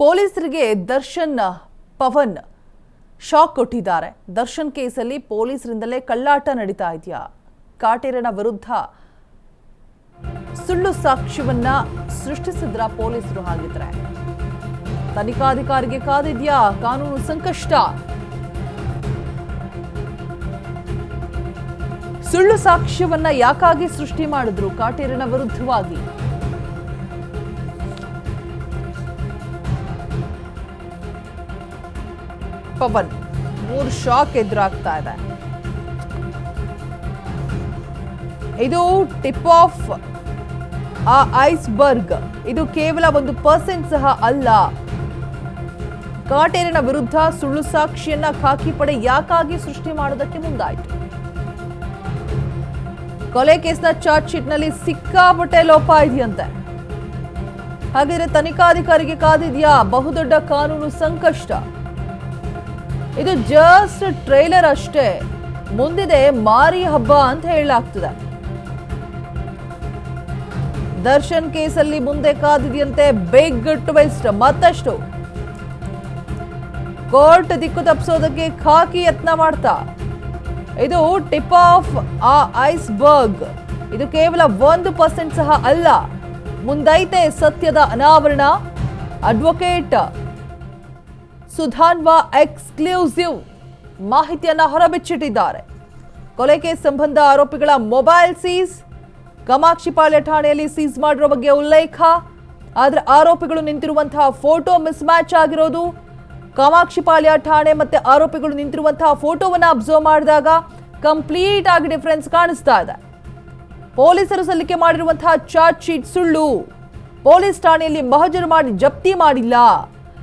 ಪೊಲೀಸರಿಗೆ ದರ್ಶನ್ ಪವನ್ ಶಾಕ್ ಕೊಟ್ಟಿದ್ದಾರೆ. ದರ್ಶನ್ ಕೇಸಲ್ಲಿ ಪೊಲೀಸರಿಂದಲೇ ಕಳ್ಳಾಟ ನಡೀತಾ ಇದೆಯಾ? ಕಾಟೇರನ ವಿರುದ್ಧ ಸುಳ್ಳು ಸಾಕ್ಷ್ಯವನ್ನ ಸೃಷ್ಟಿಸಿದ್ರ ಪೊಲೀಸರು? ಹಾಗಿದ್ರೆ ತನಿಖಾಧಿಕಾರಿಗೆ ಕಾದಿದ್ಯಾ ಕಾನೂನು ಸಂಕಷ್ಟ? ಸುಳ್ಳು ಸಾಕ್ಷ್ಯವನ್ನ ಯಾಕಾಗಿ ಸೃಷ್ಟಿ ಮಾಡಿದ್ರು ಕಾಟೇರನ ವಿರುದ್ಧವಾಗಿ? ಪವನ್ 3 ಶಾಕ್ ಎದುರಾಗ್ತಾ ಇದೆ. ಇದು ಟಿಪ್ ಆಫ್ ಐಸ್ಬರ್ಗ್. ಇದು ಕೇವಲ 1% ಸಹ ಅಲ್ಲ. ಕಾಟೇರನ ವಿರುದ್ಧ ಸುಳ್ಳು ಸಾಕ್ಷಿಯನ್ನ ಖಾಕಿ ಪಡೆ ಯಾಕಾಗಿ ಸೃಷ್ಟಿ ಮಾಡೋದಕ್ಕೆ ಮುಂದಾಯಿತು? ಕೊಲೆ ಕೇಸ್ನ ಚಾರ್ಜ್ ಶೀಟ್ ನಲ್ಲಿ ಸಿಕ್ಕಾಪಟ್ಟೆ ಲೋಪ ಇದೆಯಂತೆ. ಹಾಗಾದ್ರೆ ತನಿಖಾಧಿಕಾರಿಗೆ ಕಾದಿದ್ಯಾ ಬಹುದೊಡ್ಡ ಕಾನೂನು ಸಂಕಷ್ಟ? ಇದು ಜಸ್ಟ್ ಟ್ರೈಲರ್ ಅಷ್ಟೇ, ಮುಂದಿದೆ ಮಾರಿ ಹಬ್ಬ ಅಂತ ಹೇಳಲಾಗ್ತದೆ. ದರ್ಶನ್ ಕೇಸಲ್ಲಿ ಮುಂದೆ ಕಾದಿದೆಯಂತೆ ಬಿಗ್ ಟ್ವಿಸ್ಟ್. ಮತ್ತಷ್ಟು ಕೋರ್ಟ್ ದಿಕ್ಕು ತಪ್ಪಿಸೋದಕ್ಕೆ ಖಾಕಿ ಯತ್ನ ಮಾಡ್ತಾ. ಇದು ಟಿಪ್ ಆಫ್ ಐಸ್ಬರ್ಗ್. ಇದು ಕೇವಲ 1% ಸಹ ಅಲ್ಲ. ಮುಂದೈತೆ ಸತ್ಯದ ಅನಾವರಣ. ಅಡ್ವೊಕೇಟ್ ಸುಧಾನ್ವಾ ಎಕ್ಸ್ಕ್ಲೂಸಿವ್ ಮಾಹಿತಿಯನ್ನ ಹೊರಬಿಚ್ಚಿಟ್ಟಿದ್ದಾರೆ. ಕೊಲೆ ಕೇಸ್ ಸಂಬಂಧ ಆರೋಪಿಗಳ ಮೊಬೈಲ್ ಸೀಸ್, ಕಾಮಾಕ್ಷಿಪಾಳ್ಯ ಠಾಣೆಯಲ್ಲಿ ಸೀಸ್ ಮಾಡಿರೋ ಬಗ್ಗೆ ಉಲ್ಲೇಖ. ಆದ್ರೆ ಆರೋಪಿಗಳು ನಿಂತಿರುವಂತಹ ಫೋಟೋ ಮಿಸ್ ಮ್ಯಾಚ್ ಆಗಿರೋದು. ಕಾಮಾಕ್ಷಿಪಾಳ್ಯ ಠಾಣೆ ಮತ್ತೆ ಆರೋಪಿಗಳು ನಿಂತಿರುವಂತಹ ಫೋಟೋವನ್ನ ಅಬ್ಸರ್ವ್ ಮಾಡಿದಾಗ ಕಂಪ್ಲೀಟ್ ಆಗಿ ಡಿಫರೆನ್ಸ್ ಕಾಣಿಸ್ತಾ ಇದೆ. ಪೊಲೀಸರು ಸಲ್ಲಿಕೆ ಮಾಡಿರುವಂತಹ ಚಾರ್ಜ್ ಶೀಟ್ ಸುಳ್ಳು. ಪೊಲೀಸ್ ಠಾಣೆಯಲ್ಲಿ ಮಹಜರು ಮಾಡಿ ಜಪ್ತಿ ಮಾಡಿಲ್ಲ.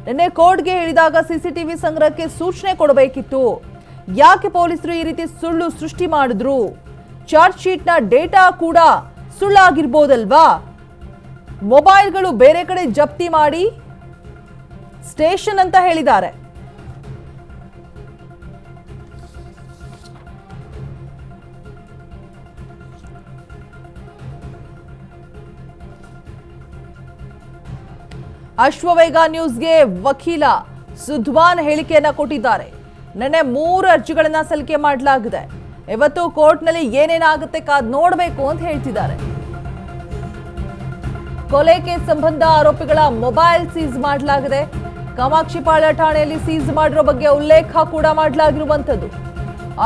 ನಿನ್ನೆ ಕೋರ್ಟ್ಗೆ ಹೇಳಿದಾಗ ಸಿಸಿಟಿವಿ ಸಂಗ್ರಹಕ್ಕೆ ಸೂಚನೆ ಕೊಡಬೇಕಿತ್ತು. ಯಾಕೆ ಪೊಲೀಸರು ಈ ರೀತಿ ಸುಳ್ಳು ಸೃಷ್ಟಿ ಮಾಡಿದ್ರು? ಚಾರ್ಜ್ ಶೀಟ್ನ ಡೇಟಾ ಕೂಡ ಸುಳ್ಳಾಗಿರ್ಬೋದಲ್ವಾ? ಮೊಬೈಲ್ಗಳು ಬೇರೆ ಕಡೆ ಜಪ್ತಿ ಮಾಡಿ ಸ್ಟೇಷನ್ ಅಂತ ಹೇಳಿದ್ದಾರೆ. ಅಶ್ವವೇಗ ನ್ಯೂಸ್ಗೆ ವಕೀಲ ಸುಧ್ವಾನ್ ಹೇಳಿಕೆಯನ್ನ ಕೊಟ್ಟಿದ್ದಾರೆ. ನಿನ್ನೆ 3 ಅರ್ಜಿಗಳನ್ನ ಸಲ್ಲಿಕೆ ಮಾಡಲಾಗಿದೆ. ಇವತ್ತು ಕೋರ್ಟ್ನಲ್ಲಿ ಏನೇನಾಗುತ್ತೆ ಕಾದ್ ನೋಡಬೇಕು ಅಂತ ಹೇಳ್ತಿದ್ದಾರೆ. ಕೊಲೆ ಕೇಸ್ ಸಂಬಂಧ ಆರೋಪಿಗಳ ಮೊಬೈಲ್ ಸೀಸ್ ಮಾಡಲಾಗಿದೆ. ಕಾಮಾಕ್ಷಿಪಾಳ್ಯ ಠಾಣೆಯಲ್ಲಿ ಸೀಸ್ ಮಾಡಿರೋ ಬಗ್ಗೆ ಉಲ್ಲೇಖ ಕೂಡ ಮಾಡಲಾಗಿರುವಂತದ್ದು.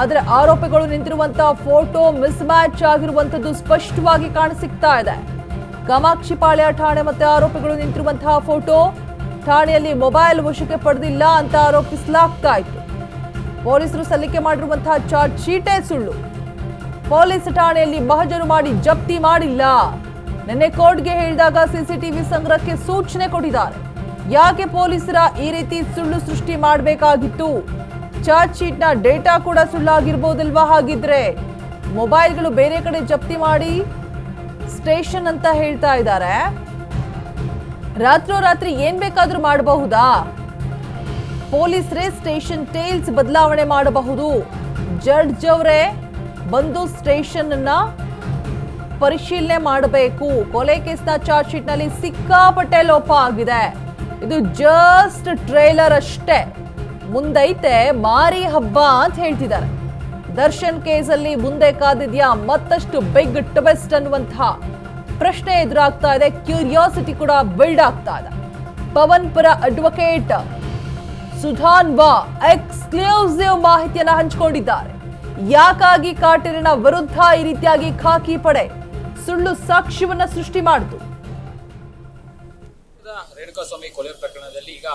ಆದ್ರೆ ಆರೋಪಿಗಳು ನಿಂತಿರುವಂತಹ ಫೋಟೋ ಮಿಸ್ ಮ್ಯಾಚ್ ಆಗಿರುವಂತದ್ದು ಸ್ಪಷ್ಟವಾಗಿ ಕಾಣಸಿಗ್ತಾ ಇದೆ. ಕಾಮಾಕ್ಷಿಪಾಳ್ಯ ಠಾಣೆ ಮತ್ತೆ ಆರೋಪಿಗಳು ನಿಂತಿರುವಂತಹ ಫೋಟೋ, ಠಾಣೆಯಲ್ಲಿ ಮೊಬೈಲ್ ವಶಕ್ಕೆ ಪಡೆದಿಲ್ಲ ಅಂತ ಆರೋಪಿಸಲಾಗ್ತಾ ಇತ್ತು. ಪೊಲೀಸರು ಸಲ್ಲಿಕೆ ಮಾಡಿರುವಂತಹ ಚಾರ್ಜ್ ಶೀಟೇ ಸುಳ್ಳು. ಪೊಲೀಸ್ ಠಾಣೆಯಲ್ಲಿ ಮಹಜರು ಮಾಡಿ ಜಪ್ತಿ ಮಾಡಿಲ್ಲ. ನಿನ್ನೆ ಕೋರ್ಟ್ಗೆ ಹೇಳಿದಾಗ ಸಿಸಿಟಿವಿ ಸಂಗ್ರಹಕ್ಕೆ ಸೂಚನೆ ಕೊಟ್ಟಿದ್ದಾರೆ. ಯಾಕೆ ಪೊಲೀಸರ ಈ ರೀತಿ ಸುಳ್ಳು ಸೃಷ್ಟಿ ಮಾಡಬೇಕಾಗಿತ್ತು? ಚಾರ್ಜ್ ಶೀಟ್ನ ಡೇಟಾ ಕೂಡ ಸುಳ್ಳಾಗಿರ್ಬೋದಲ್ವಾ? ಹಾಗಿದ್ರೆ ಮೊಬೈಲ್ಗಳು ಬೇರೆ ಕಡೆ ಜಪ್ತಿ ಮಾಡಿ ಸ್ಟೇಷನ್ ಅಂತ ಹೇಳ್ತಾ ಇದ್ದಾರೆ. ರಾತ್ರೋರಾತ್ರಿ ಏನ್ ಬೇಕಾದ್ರೂ ಮಾಡಬಹುದಾ? ಪೊಲೀಸರೇ ಸ್ಟೇಷನ್ ಟೇಲ್ಸ್ ಬದಲಾವಣೆ ಮಾಡಬಹುದು. ಜಡ್ಜ್ ಅವರೇ ಬಂದು ಸ್ಟೇಷನ್ ಅನ್ನ ಪರಿಶೀಲನೆ ಮಾಡಬೇಕು. ಕೊಲೆ ಕೇಸ್ನ ಚಾರ್ಜ್ ಶೀಟ್ ನಲ್ಲಿ ಸಿಕ್ಕಾಪಟ್ಟೆ ಲೋಪ ಆಗಿದೆ. ಇದು ಜಸ್ಟ್ ಟ್ರೈಲರ್ ಅಷ್ಟೇ, ಮುಂದೈತೆ ಮಾರಿ ಹಬ್ಬ ಅಂತ ಹೇಳ್ತಿದ್ದಾರೆ. ದರ್ಶನ್ ಕೇಸಲ್ಲಿ ಮುಂದೆ ಕಾದಿದ್ಯಾ ಮತ್ತಷ್ಟು ಬಿಗ್ ಟ್ವಿಸ್ಟ್ ಅನ್ನುವಂತಹ ಪ್ರಶ್ನೆ ಎದುರಾಗ್ತಾ ಇದೆ. ಕ್ಯೂರಿಯಾಸಿಟಿ ಕೂಡ ಬಿಲ್ಡ್ ಆಗ್ತಾ ಇದೆ. ಪವನ್ ಪರ ಅಡ್ವೊಕೇಟ್ ಸುಧಾನ್ವಾ ಎಕ್ಸ್ಕ್ಲೂಸಿವ್ ಮಾಹಿತಿಯನ್ನ ಹಂಚಿಕೊಂಡಿದ್ದಾರೆ. ಯಾಕಾಗಿ ಕಾಟೇರನ ವಿರುದ್ಧ ಈ ರೀತಿಯಾಗಿ ಖಾಕಿ ಪಡೆ ಸುಳ್ಳು ಸಾಕ್ಷ್ಯವನ್ನ ಸೃಷ್ಟಿ ಮಾಡಿತು? ರೇಣುಕಾಸ್ವಾಮಿ ಕೊಲೆ ಪ್ರಕರಣದಲ್ಲಿ ಈಗ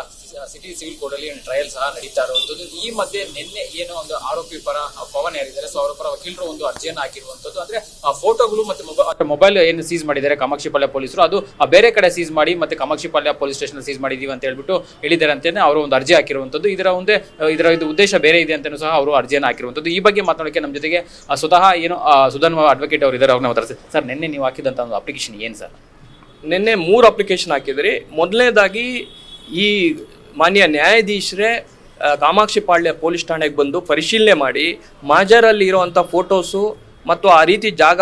ಸಿಟಿ ಸಿವಿಲ್ ಕೋರ್ಟ್ ಅಲ್ಲಿ ಟ್ರಯಲ್ ಸಹ ನಡೀತಾ ಇರುವಂತದ್ದು. ಈ ಮಧ್ಯೆ ನಿನ್ನೆ ಏನೋ ಒಂದು ಆರೋಪಿ ಪರ ಪವನ್ ಯಾರಿದ್ದಾರೆ, ಸೊ ಅವರ ಪರ ವಕೀಲರು ಒಂದು ಅರ್ಜಿಯನ್ನು ಹಾಕಿರುವಂತದ್ದು. ಅಂದ್ರೆ ಫೋಟೋಗಳು ಮತ್ತೆ ಮೊಬೈಲ್ ಏನು ಸೀಸ್ ಮಾಡಿದ್ದಾರೆ ಕಾಮಾಕ್ಷಿಪಾಳ್ಯ ಪೊಲೀಸರು, ಅದು ಬೇರೆ ಕಡೆ ಸೀಸ್ ಮಾಡಿ ಮತ್ತೆ ಕಾಮಾಕ್ಷಿಪಾಳ್ಯ ಪೊಲೀಸ್ ಸ್ಟೇಷನ್ ಸೀಸ್ ಮಾಡಿದೀವಿ ಅಂತ ಹೇಳ್ಬಿಟ್ಟು ಹೇಳಿದ್ದಾರೆ ಅಂತೇನೆ ಅವರು ಒಂದು ಅರ್ಜಿ ಹಾಕಿರುವಂತದ್ದು. ಇದರ ಉದ್ದೇಶ ಬೇರೆ ಇದೆ ಅಂತಾನೂ ಸಹ ಅವರು ಅರ್ಜಿಯನ್ನು ಹಾಕಿರುವಂತದ್ದು. ಈ ಬಗ್ಗೆ ಮಾತಾಡೋಕೆ ನಮ್ಮ ಜೊತೆಗೆ ಸ್ವತಃ ಏನು ಸುಧನ್ ಅಡ್ವೊಕೇಟ್ ಅವರು ಇದ್ದಾರೆ. ಅವ್ರನ್ನ ಮಾತಾಡ್ತಾರೆ. ಸರ್, ನಿನ್ನೆ ನೀವು ಹಾಕಿದಂತ ಒಂದು ಅಪ್ಲಿಕೇಶನ್ ಏನು ಸರ್? ನಿನ್ನೆ 3 ಅಪ್ಲಿಕೇಶನ್ ಹಾಕಿದ್ರಿ. ಮೊದಲನೇದಾಗಿ ಈ ಮಾನ್ಯ ನ್ಯಾಯಾಧೀಶರೇ ಕಾಮಾಕ್ಷಿಪಾಳ್ಯ ಪೊಲೀಸ್ ಠಾಣೆಗೆ ಬಂದು ಪರಿಶೀಲನೆ ಮಾಡಿ ಮಾಜರಲ್ಲಿ ಇರುವಂಥ ಫೋಟೋಸು ಮತ್ತು ಆ ರೀತಿ ಜಾಗ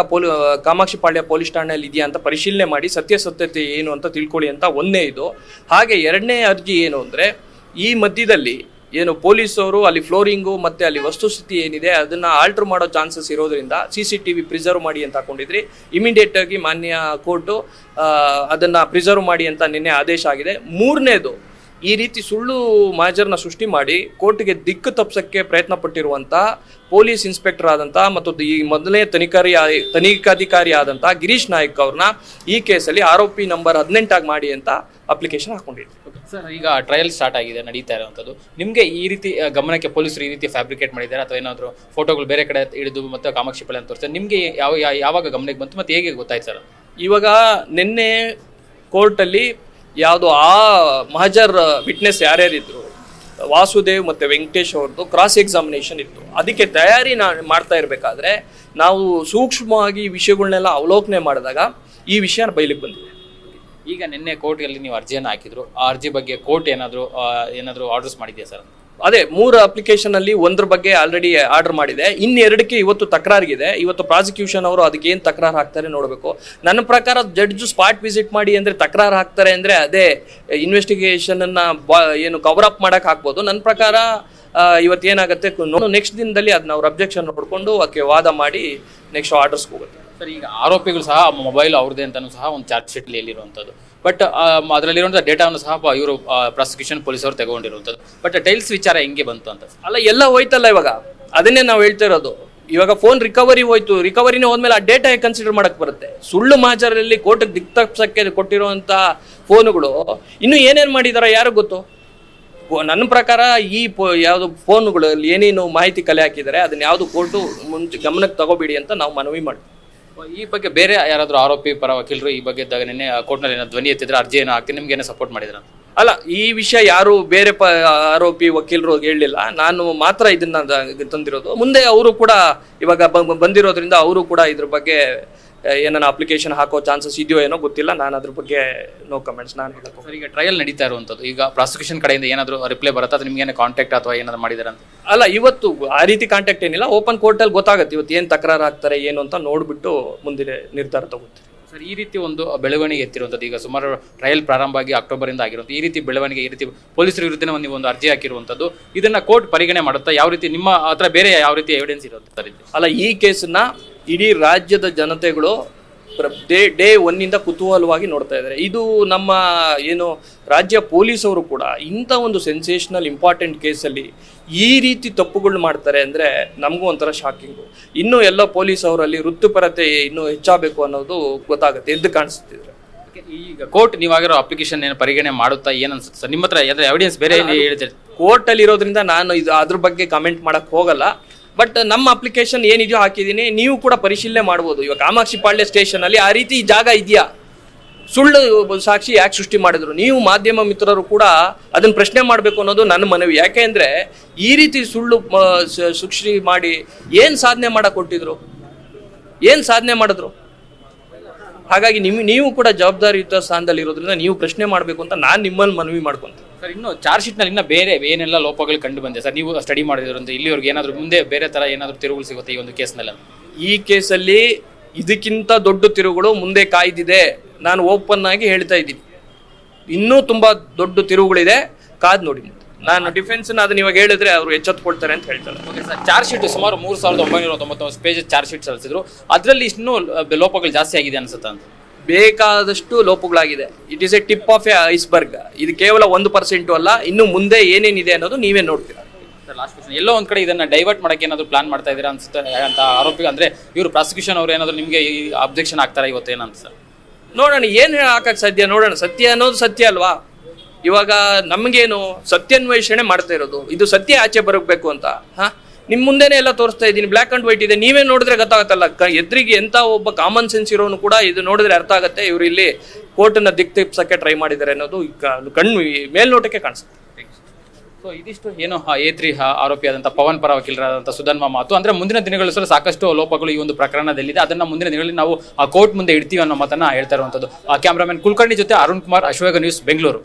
ಕಾಮಾಕ್ಷಿಪಾಳ್ಯ ಪೊಲೀಸ್ ಠಾಣೆಯಲ್ಲಿ ಇದೆಯಾ ಅಂತ ಪರಿಶೀಲನೆ ಮಾಡಿ ಸತ್ಯಾಸತ್ಯತೆ ಏನು ಅಂತ ತಿಳ್ಕೊಳ್ಳಿ ಅಂತ ಒಂದನೇ ಇದು. ಹಾಗೆ ಎರಡನೇ ಅರ್ಜಿ ಏನು ಅಂದರೆ, ಈ ಮಧ್ಯದಲ್ಲಿ ಏನು ಪೊಲೀಸವರು ಅಲ್ಲಿ ಫ್ಲೋರಿಂಗು ಮತ್ತು ಅಲ್ಲಿ ವಸ್ತುಸ್ಥಿತಿ ಏನಿದೆ ಅದನ್ನು ಆಲ್ಟ್ರ್ ಮಾಡೋ ಚಾನ್ಸಸ್ ಇರೋದ್ರಿಂದ CCTV ಪ್ರಿಸರ್ವ್ ಮಾಡಿ ಅಂತ ಹಾಕೊಂಡಿದ್ರಿ. ಇಮಿಡಿಯೇಟಾಗಿ ಮಾನ್ಯ ಕೋರ್ಟು ಅದನ್ನು ಪ್ರಿಸರ್ವ್ ಮಾಡಿ ಅಂತ ನಿನ್ನೆ ಆದೇಶ ಆಗಿದೆ. ಮೂರನೇದು, ಈ ರೀತಿ ಸುಳ್ಳು ಮಾಜರ್ನ ಸೃಷ್ಟಿ ಮಾಡಿ ಕೋರ್ಟ್ಗೆ ದಿಕ್ಕು ತಪ್ಪಿಸೋಕ್ಕೆ ಪ್ರಯತ್ನ ಪಟ್ಟಿರುವಂಥ ಪೊಲೀಸ್ ಇನ್ಸ್ಪೆಕ್ಟರ್ ಆದಂಥ ಮತ್ತು ಈ ಮೊದಲನೇ ತನಿಖಾಧಿಕಾರಿ ಆದಂಥ ಗಿರೀಶ್ ನಾಯ್ಕ್ ಅವ್ರನ್ನ ಈ ಕೇಸಲ್ಲಿ ಆರೋಪಿ ನಂಬರ್ 18 ಮಾಡಿ ಅಂತ ಅಪ್ಲಿಕೇಶನ್ ಹಾಕೊಂಡಿದ್ವಿ. ಸರ್, ಈಗ ಟ್ರಯಲ್ ಸ್ಟಾರ್ಟ್ ಆಗಿದೆ, ನಡೀತಾ ಇರುವಂಥದ್ದು. ನಿಮಗೆ ಈ ರೀತಿ ಗಮನಕ್ಕೆ ಪೊಲೀಸರು ಈ ರೀತಿ ಫ್ಯಾಬ್ರಿಕೇಟ್ ಮಾಡಿದ್ದಾರೆ ಅಥವಾ ಏನಾದರೂ ಫೋಟೋಗಳು ಬೇರೆ ಕಡೆ ಹಿಡಿದು ಮತ್ತು ಕಾಮಾಕ್ಷಿಪಾಳ್ಯ ಅಂತ ತೋರಿಸ್ತಾರೆ, ನಿಮಗೆ ಯಾವಾಗ ಗಮನಕ್ಕೆ ಬಂತು ಮತ್ತು ಹೇಗೆ ಗೊತ್ತಾಯ್ತು ಸರ್? ಇವಾಗ ನಿನ್ನೆ ಕೋರ್ಟಲ್ಲಿ ಯಾವುದು ಆ ಮಹಜರ್ ವಿಟ್ನೆಸ್ ಯಾರ್ಯಾರಿದ್ರು, ವಾಸುದೇವ್ ಮತ್ತು ವೆಂಕಟೇಶ್ ಅವ್ರದ್ದು ಕ್ರಾಸ್ ಎಕ್ಸಾಮಿನೇಷನ್ ಇತ್ತು. ಅದಕ್ಕೆ ತಯಾರಿ ಮಾಡ್ತಾ ಇರಬೇಕಾದ್ರೆ ನಾವು ಸೂಕ್ಷ್ಮವಾಗಿ ವಿಷಯಗಳನ್ನೆಲ್ಲ ಅವಲೋಕನೆ ಮಾಡಿದಾಗ ಈ ವಿಷಯ ಬಯಲಿಗೆ ಬಂದಿದೆ. ಈಗ ನಿನ್ನೆ ಕೋರ್ಟಲ್ಲಿ ನೀವು ಅರ್ಜಿಯನ್ನು ಹಾಕಿದ್ರು, ಆ ಅರ್ಜಿ ಬಗ್ಗೆ ಕೋರ್ಟ್ ಏನಾದರೂ ಆರ್ಡರ್ಸ್ ಮಾಡಿದೆಯಾ ಸರ್? ಅದೇ 3 ಅಪ್ಲಿಕೇಶನಲ್ಲಿ ಒಂದ್ರ ಬಗ್ಗೆ ಆಲ್ರೆಡಿ ಆರ್ಡರ್ ಮಾಡಿದೆ, ಇನ್ನೆರಡಕ್ಕೆ ಇವತ್ತು ತಕರಾರಿಗಿದೆ. ಇವತ್ತು ಪ್ರಾಸಿಕ್ಯೂಷನ್ ಅವರು ಅದಕ್ಕೆ ಏನು ತಕರಾರು ಹಾಕ್ತಾರೆ ನೋಡಬೇಕು. ನನ್ನ ಪ್ರಕಾರ ಜಡ್ಜು ಸ್ಪಾಟ್ ವಿಸಿಟ್ ಮಾಡಿ ಅಂದರೆ ತಕರಾರು ಹಾಕ್ತಾರೆ ಅಂದರೆ ಅದೇ ಇನ್ವೆಸ್ಟಿಗೇಷನನ್ನು ಏನು ಕವರ್ ಅಪ್ ಮಾಡೋಕೆ ಹಾಕ್ಬೋದು. ನನ್ನ ಪ್ರಕಾರ ಇವತ್ತೇನಾಗುತ್ತೆ ನೆಕ್ಸ್ಟ್ ದಿನದಲ್ಲಿ ಅದನ್ನ ಅವ್ರ ಅಬ್ಜೆಕ್ಷನ್ ನೋಡಿಕೊಂಡು ಅದಕ್ಕೆ ವಾದ ಮಾಡಿ ನೆಕ್ಸ್ಟ್ ಆರ್ಡರ್ಸ್ಗೆ ಹೋಗುತ್ತೆ. ಸರ್, ಈಗ ಆರೋಪಿಗಳು ಸಹ ಮೊಬೈಲ್ ಅವ್ರದ್ದೇ ಅಂತಲೂ ಸಹ ಒಂದು ಚಾರ್ಜ್ ಶೀಟ್ಲಿ ಎಲ್ಲಿರುವಂಥದ್ದು, ಬಟ್ ಅದರಲ್ಲಿರುವಂಥ ಡೇಟಾವನ್ನು ಸಹ ಇವರು ಪ್ರಾಸಿಕ್ಯೂಷನ್ ಪೊಲೀಸರು ತಗೊಂಡಿರುವಂಥದ್ದು. ಬಟ್ ಟೈಲ್ಸ್ ವಿಚಾರ ಹೆಂಗೆ ಬಂತು ಅಂತ? ಅಲ್ಲ, ಎಲ್ಲ ಹೋಯ್ತಲ್ಲ ಇವಾಗ, ಅದನ್ನೇ ನಾವು ಹೇಳ್ತಾ ಇರೋದು. ಇವಾಗ ಫೋನ್ ರಿಕವರಿ ಹೋಯ್ತು, ರಿಕವರಿನೇ ಹೋದ್ಮೇಲೆ ಆ ಡೇಟಾ ಕನ್ಸಿಡರ್ ಮಾಡಕ್ಕೆ ಬರುತ್ತೆ. ಸುಳ್ಳು ಮಾಜರಲ್ಲಿ ಕೋರ್ಟಿಗೆ ದಿಕ್ ತಪ್ಪಿಸಕ್ಕೆ ಕೊಟ್ಟಿರುವಂಥ ಫೋನುಗಳು ಇನ್ನೂ ಏನೇನು ಮಾಡಿದಾರ ಯಾರು ಗೊತ್ತು. ನನ್ನ ಪ್ರಕಾರ ಈ ಯಾವುದು ಫೋನುಗಳಲ್ಲಿ ಏನೇನು ಮಾಹಿತಿ ಕಲೆ ಹಾಕಿದ್ದಾರೆ ಅದನ್ನ ಯಾವುದು ಕೋರ್ಟು ಮುಂಚೆ ಗಮನಕ್ಕೆ ತಗೋಬೇಡಿ ಅಂತ ನಾವು ಮನವಿ ಮಾಡ್ತೀವಿ. ಈ ಬಗ್ಗೆ ಬೇರೆ ಯಾರಾದರೂ ಆರೋಪಿ ಪರ ವಕೀಲರು ಈ ಬಗ್ಗೆ ನಿನ್ನೆ ಕೋರ್ಟ್ನಲ್ಲಿ ಏನೋ ಧ್ವನಿ ಎತ್ತಿದ್ರೆ ಅರ್ಜಿ ಏನೋ ಹಾಕಿ ನಿಮ್ಗೆ ಏನೋ ಸಪೋರ್ಟ್ ಮಾಡಿದ್ರ? ಅಲ್ಲ, ಈ ವಿಷಯ ಯಾರು ಬೇರೆ ಆರೋಪಿ ವಕೀಲರು ಹೇಳಲಿಲ್ಲ, ನಾನು ಮಾತ್ರ ಇದನ್ನ ತಂದಿರೋದು. ಮುಂದೆ ಅವರು ಕೂಡ ಇವಾಗ ಬಂದಿರೋದ್ರಿಂದ ಅವರು ಕೂಡ ಇದ್ರ ಬಗ್ಗೆ ಏನಾನ ಅಪ್ಲಿಕೇಶನ್ ಹಾಕೋ ಚಾನ್ಸಸ್ ಇದೆಯೋ ಏನೋ ಗೊತ್ತಿಲ್ಲ. ನಾನು ಅದ್ರ ಬಗ್ಗೆ ನೋ ಕಮೆಂಟ್ಸ್ ನಾನು ಹೇಳಕ್ಕೆ. ಸರ್, ಈಗ ಟ್ರಯಲ್ ನಡೀತಾ ಇರುವಂಥದ್ದು, ಈಗ ಪ್ರಾಸಿಕ್ಯೂಷನ್ ಕಡೆಯಿಂದ ಏನಾದರೂ ರಿಪ್ಲೈ ಬರುತ್ತಾ ಅಥವಾ ನಿಮ್ಗೆ ಏನೋ ಕಾಂಟ್ಯಾಕ್ಟ್ ಅಥವಾ ಏನಾದ್ರು ಮಾಡಿದಾರೆ ಅಂತ? ಅಲ್ಲ, ಇವತ್ತು ಆ ರೀತಿ ಕಾಂಟ್ಯಾಕ್ಟ್ ಏನಿಲ್ಲ. ಓಪನ್ ಕೋರ್ಟಲ್ಲಿ ಗೊತ್ತಾಗುತ್ತೆ ಇವತ್ತು ಏನು ತಕರಾರು ಹಾಕ್ತಾರೆ ಏನು ಅಂತ ನೋಡಿಬಿಟ್ಟು ಮುಂದಿನ ನಿರ್ಧಾರ ತಗೋತೀವಿ. ಸರ್, ಈ ರೀತಿ ಒಂದು ಬೆಳವಣಿಗೆ ಎತ್ತಿರುವಂಥದ್ದು, ಈಗ ಸುಮಾರು ಟ್ರಯಲ್ ಪ್ರಾರಂಭ ಆಗಿ ಅಕ್ಟೋಬರಿಂದ ಆಗಿರುವಂಥ ಈ ರೀತಿ ಬೆಳವಣಿಗೆ, ಈ ರೀತಿ ಪೊಲೀಸರ ವಿರುದ್ಧ ನೀವು ಒಂದು ಅರ್ಜಿ ಹಾಕಿರುವಂಥದ್ದು, ಇದನ್ನ ಕೋರ್ಟ್ ಪರಿಗಣನೆ ಮಾಡುತ್ತಾ? ಯಾವ ರೀತಿ ನಿಮ್ಮ ಹತ್ರ ಬೇರೆ ಯಾವ ರೀತಿ ಎವಿಡೆನ್ಸ್ ಇರುತ್ತೆ? ಅಲ್ಲ, ಈ ಕೇಸನ್ನ ಇಡೀ ರಾಜ್ಯದ ಜನತೆಗಳು ಡೇ 1 ಕುತೂಹಲವಾಗಿ ನೋಡ್ತಾ ಇದ್ದಾರೆ. ಇದು ನಮ್ಮ ಏನು ರಾಜ್ಯ ಪೊಲೀಸವರು ಕೂಡ ಇಂಥ ಒಂದು ಸೆನ್ಸೇಷನಲ್ ಇಂಪಾರ್ಟೆಂಟ್ ಕೇಸಲ್ಲಿ ಈ ರೀತಿ ತಪ್ಪುಗಳು ಮಾಡ್ತಾರೆ ಅಂದರೆ ನಮಗೂ ಒಂಥರ ಶಾಕಿಂಗು. ಇನ್ನೂ ಎಲ್ಲ ಪೊಲೀಸ್ ಅವರಲ್ಲಿ ವೃತ್ತಿಪರತೆ ಇನ್ನೂ ಹೆಚ್ಚಾಗಬೇಕು ಅನ್ನೋದು ಗೊತ್ತಾಗುತ್ತೆ, ಎದ್ದು ಕಾಣಿಸ್ತಿದ್ರೆ. ಈಗ ಕೋರ್ಟ್ ನೀವಾಗಿರೋ ಅಪ್ಲಿಕೇಶನ್ ಏನು ಪರಿಗಣನೆ ಮಾಡುತ್ತಾ ಏನು ಅನ್ಸುತ್ತೆ ಸರ್? ನಿಮ್ಮ ಹತ್ರ ಎವಿಡೆನ್ಸ್ ಬೇರೆ ಹೇಳ್ತೀರಿ? ಕೋರ್ಟಲ್ಲಿ ಇರೋದ್ರಿಂದ ನಾನು ಇದು ಅದ್ರ ಬಗ್ಗೆ ಕಮೆಂಟ್ ಮಾಡೋಕ್ಕೆ ಹೋಗಲ್ಲ. ಬಟ್ ನಮ್ಮ ಅಪ್ಲಿಕೇಶನ್ ಏನಿದೆಯೋ ಹಾಕಿದ್ದೀನಿ, ನೀವು ಕೂಡ ಪರಿಶೀಲನೆ ಮಾಡ್ಬೋದು. ಇವಾಗ ಕಾಮಾಕ್ಷಿಪಾಳ್ಯ ಸ್ಟೇಷನಲ್ಲಿ ಆ ರೀತಿ ಜಾಗ ಇದೆಯಾ, ಸುಳ್ಳು ಸಾಕ್ಷಿ ಯಾಕೆ ಸೃಷ್ಟಿ ಮಾಡಿದ್ರು, ನೀವು ಮಾಧ್ಯಮ ಮಿತ್ರರು ಕೂಡ ಅದನ್ನು ಪ್ರಶ್ನೆ ಮಾಡಬೇಕು ಅನ್ನೋದು ನನ್ನ ಮನವಿ. ಯಾಕೆ ಅಂದರೆ ಈ ರೀತಿ ಸುಳ್ಳು ಸೃಷ್ಟಿ ಮಾಡಿ ಏನು ಸಾಧನೆ ಮಾಡಕ್ಕೆ ಕೊಟ್ಟಿದ್ರು, ಏನು ಸಾಧನೆ ಮಾಡಿದ್ರು? ಹಾಗಾಗಿ ನೀವು ಕೂಡ ಜವಾಬ್ದಾರಿಯುತ ಸ್ಥಾನದಲ್ಲಿ ಇರೋದ್ರಿಂದ ನೀವು ಪ್ರಶ್ನೆ ಮಾಡಬೇಕು ಅಂತ ನಾನು ನಿಮ್ಮಲ್ಲಿ ಮನವಿ ಮಾಡ್ಕೊಂತೀನಿ. ಸರ್, ಇನ್ನು ಚಾರ್ಜ್ ಶೀಟ್ನಲ್ಲಿ ಇನ್ನೂ ಬೇರೆ ಏನೆಲ್ಲ ಲೋಪಗಳು ಕಂಡು ಬಂದಿದೆ ಸರ್? ನೀವು ಸ್ಟಡಿ ಮಾಡಿದ್ರಂತ ಇಲ್ಲಿವರೆಗೆ ಏನಾದರೂ ಮುಂದೆ ಬೇರೆ ಥರ ಏನಾದರೂ ತಿರುಗುಗಳು ಸಿಗುತ್ತೆ ಈ ಒಂದು ಕೇಸ್ನಲ್ಲಿ? ಈ ಕೇಸಲ್ಲಿ ಇದಕ್ಕಿಂತ ದೊಡ್ಡ ತಿರುವುಗಳು ಮುಂದೆ ಕಾಯ್ದಿದೆ. ನಾನು ಓಪನ್ ಆಗಿ ಹೇಳ್ತಾ ಇದ್ದೀನಿ, ಇನ್ನೂ ತುಂಬ ದೊಡ್ಡ ತಿರುವುಗಳಿದೆ, ಕಾದು ನೋಡಿ. ನಾನು ಡಿಫೆನ್ಸ್ನ ಅದನ್ನ ಇವಾಗ ಹೇಳಿದ್ರೆ ಅವರು ಎಚ್ಚೆತ್ತುಕೊಳ್ತಾರೆ ಅಂತ ಹೇಳ್ತಾರೆ. ಓಕೆ ಸರ್, ಚಾರ್ಜ್ ಶೀಟ್ ಸುಮಾರು 3999 ಪೇಜ್ ಚಾರ್ಜ್ ಶೀಟ್ ಸಲ್ಲಿಸಿದ್ರು, ಅದರಲ್ಲಿ ಇನ್ನೂ ಲೋಪಗಳು ಜಾಸ್ತಿ ಆಗಿದೆ ಅನ್ಸುತ್ತೆ ಅಂತ? ಬೇಕಾದಷ್ಟು ಲೋಪಗಳಾಗಿದೆ. It is a tip of a iceberg. ಇದು ಕೇವಲ 1% ಅಲ್ಲ, ಇನ್ನು ಮುಂದೆ ಏನೇನಿದೆ ಅನ್ನೋದು ನೀವೇ ನೋಡ್ತೀರಾ. ಲಾಸ್ಟ್ ಕ್ವಶನ್, ಎಲ್ಲೋ ಒಂದು ಕಡೆ ಇದನ್ನ ಡೈವರ್ಟ್ ಮಾಡೋಕ್ಕೆ ಏನಾದರೂ ಪ್ಲಾನ್ ಮಾಡ್ತಾ ಇದ್ದೀರಾ ಅನ್ಸುತ್ತೆ ಅಂತ ಆರೋಪಿ ಅಂದರೆ ಇವರು ಪ್ರಾಸಿಕ್ಯೂಷನ್ ಅವರು ಏನಾದರೂ ನಿಮಗೆ ಅಬ್ಜೆಕ್ಷನ್ ಆಗ್ತಾರೆ ಇವತ್ತು ಏನಂತ ಸರ್? ನೋಡೋಣ, ಏನು ಹಾಕಕ್ಕೆ ಸಾಧ್ಯ ನೋಡೋಣ. ಸತ್ಯ ಅನ್ನೋದು ಸತ್ಯ ಅಲ್ವಾ? ಇವಾಗ ನಮಗೇನು ಸತ್ಯಾನ್ವೇಷಣೆ ಮಾಡ್ತಾ ಇರೋದು, ಇದು ಸತ್ಯ ಆಚೆ ಬರಬೇಕು ಅಂತ. ನಿಮ್ಮ ಮುಂದೆನೇ ಎಲ್ಲ ತೋರಿಸ್ತಾ ಇದ್ದೀನಿ, ಬ್ಲ್ಯಾಕ್ ಆ್ಯಂಡ್ ವೈಟ್ ಇದೆ, ನೀವೇ ನೋಡಿದ್ರೆ ಗೊತ್ತಾಗತ್ತಲ್ಲ. ಎದುರಿಗೆ ಎಂಥ ಒಬ್ಬ ಕಾಮನ್ ಸೆನ್ಸ್ ಇರೋನು ಕೂಡ ಇದು ನೋಡಿದ್ರೆ ಅರ್ಥ ಆಗುತ್ತೆ ಇವರು ಇಲ್ಲಿ ಕೋರ್ಟನ್ನು ದಿಕ್ ತಿಪ್ಸಕ್ಕೆ ಟ್ರೈ ಮಾಡಿದ್ದಾರೆ ಅನ್ನೋದು ಕಣ್ಣು ಮೇಲ್ನೋಟಕ್ಕೆ ಕಾಣಿಸುತ್ತೆ. ಸೊ ಇದಿಷ್ಟು ಏನು A3 ಆರೋಪಿಯಾದಂಥ ಪವನ್ ಪರ ವಕೀಲರಾದಂಥ ಸುಧನ್ವ ಮಾತು. ಅಂದರೆ ಮುಂದಿನ ದಿನಗಳು ಸಹ ಸಾಕಷ್ಟು ಲೋಪಗಳು ಈ ಒಂದು ಪ್ರಕರಣದಲ್ಲಿದೆ, ಅದನ್ನು ಮುಂದಿನ ದಿನಗಳಲ್ಲಿ ನಾವು ಆ ಕೋರ್ಟ್ ಮುಂದೆ ಇಡ್ತೀವಿ ಅನ್ನೋ ಮಾತನ್ನು ಹೇಳ್ತಾ ಇರುವಂಥದ್ದು. ಕ್ಯಾಮ್ರಾಮನ್ ಕುಲಕರ್ಣಿ ಜೊತೆ ಅರುಣ್ ಕುಮಾರ್, ಅಶ್ವೇಗ ನ್ಯೂಸ್, ಬೆಂಗಳೂರು.